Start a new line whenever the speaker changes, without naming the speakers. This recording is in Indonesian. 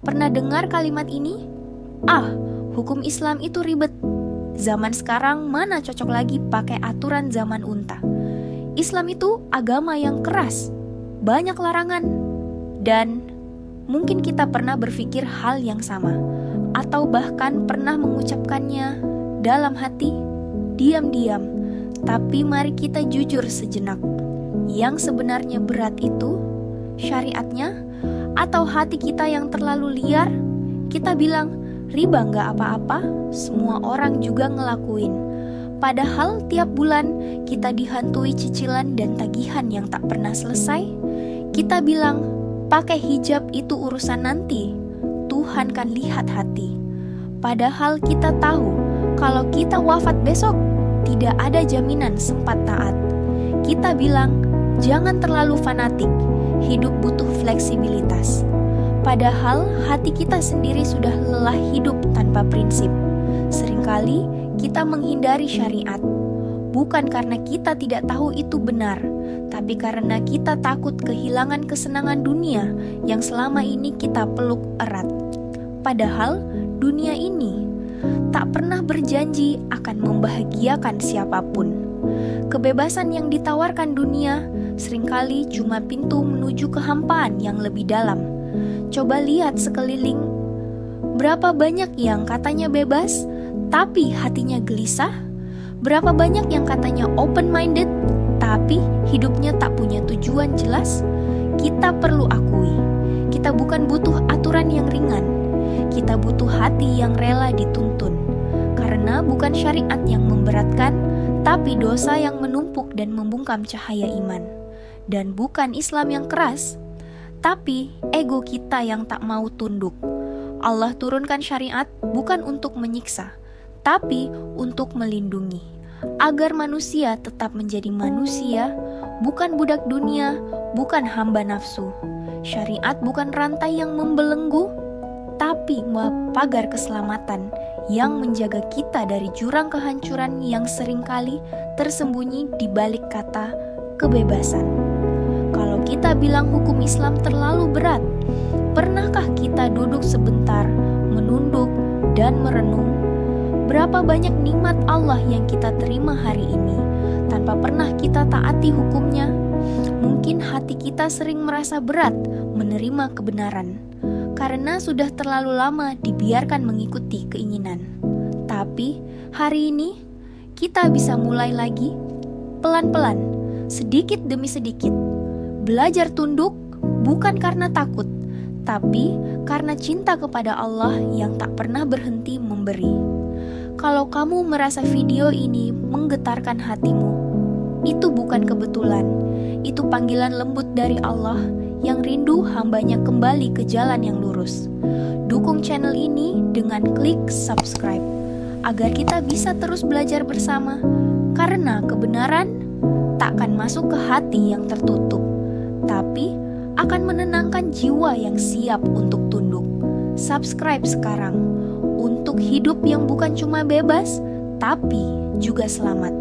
Pernah dengar kalimat ini? Ah, hukum Islam itu ribet. Zaman sekarang mana cocok lagi pakai aturan zaman unta. Islam itu agama yang keras, banyak larangan. Dan mungkin kita pernah berpikir hal yang sama, atau bahkan pernah mengucapkannya dalam hati, diam-diam. Tapi mari kita jujur sejenak. Yang sebenarnya berat itu syariatnya atau hati kita yang terlalu liar? Kita bilang, riba nggak apa-apa, semua orang juga ngelakuin. Padahal tiap bulan kita dihantui cicilan dan tagihan yang tak pernah selesai. Kita bilang, pakai hijab itu urusan nanti, Tuhan kan lihat hati. Padahal kita tahu, kalau kita wafat besok, tidak ada jaminan sempat taat. Kita bilang, jangan terlalu fanatik, hidup butuh fleksibilitas. Padahal hati kita sendiri sudah lelah hidup tanpa prinsip. Seringkali kita menghindari syariat, bukan karena kita tidak tahu itu benar, tapi karena kita takut kehilangan kesenangan dunia yang selama ini kita peluk erat. Padahal dunia ini tak pernah berjanji akan membahagiakan siapapun. Kebebasan yang ditawarkan dunia seringkali cuma pintu menuju kehampaan yang lebih dalam. Coba lihat sekeliling, berapa banyak yang katanya bebas, tapi hatinya gelisah? Berapa banyak yang katanya open-minded, tapi hidupnya tak punya tujuan jelas? Kita perlu akui, kita bukan butuh aturan yang ringan, kita butuh hati yang rela dituntun. Karena bukan syariat yang memberatkan, tapi dosa yang menumpuk dan membungkam cahaya iman. Dan bukan Islam yang keras, tapi ego kita yang tak mau tunduk. Allah turunkan syariat bukan untuk menyiksa, tapi untuk melindungi, agar manusia tetap menjadi manusia, bukan budak dunia, bukan hamba nafsu. Syariat bukan rantai yang membelenggu, tapi pagar keselamatan yang menjaga kita dari jurang kehancuran yang seringkali tersembunyi di balik kata kebebasan. Kalau kita bilang hukum Islam terlalu berat, pernahkah kita duduk sebentar, menunduk, dan merenung? Berapa banyak nikmat Allah yang kita terima hari ini, tanpa pernah kita taati hukumnya? Mungkin hati kita sering merasa berat menerima kebenaran, karena sudah terlalu lama dibiarkan mengikuti keinginan. Tapi hari ini, kita bisa mulai lagi, pelan-pelan, sedikit demi sedikit. Belajar tunduk bukan karena takut, tapi karena cinta kepada Allah yang tak pernah berhenti memberi. Kalau kamu merasa video ini menggetarkan hatimu, itu bukan kebetulan. Itu panggilan lembut dari Allah yang rindu hambanya kembali ke jalan yang lurus. Dukung channel ini dengan klik subscribe, agar kita bisa terus belajar bersama. Karena kebenaran takkan masuk ke hati yang tertutup, tapi akan menenangkan jiwa yang siap untuk tunduk. Subscribe sekarang untuk hidup yang bukan cuma bebas, tapi juga selamat.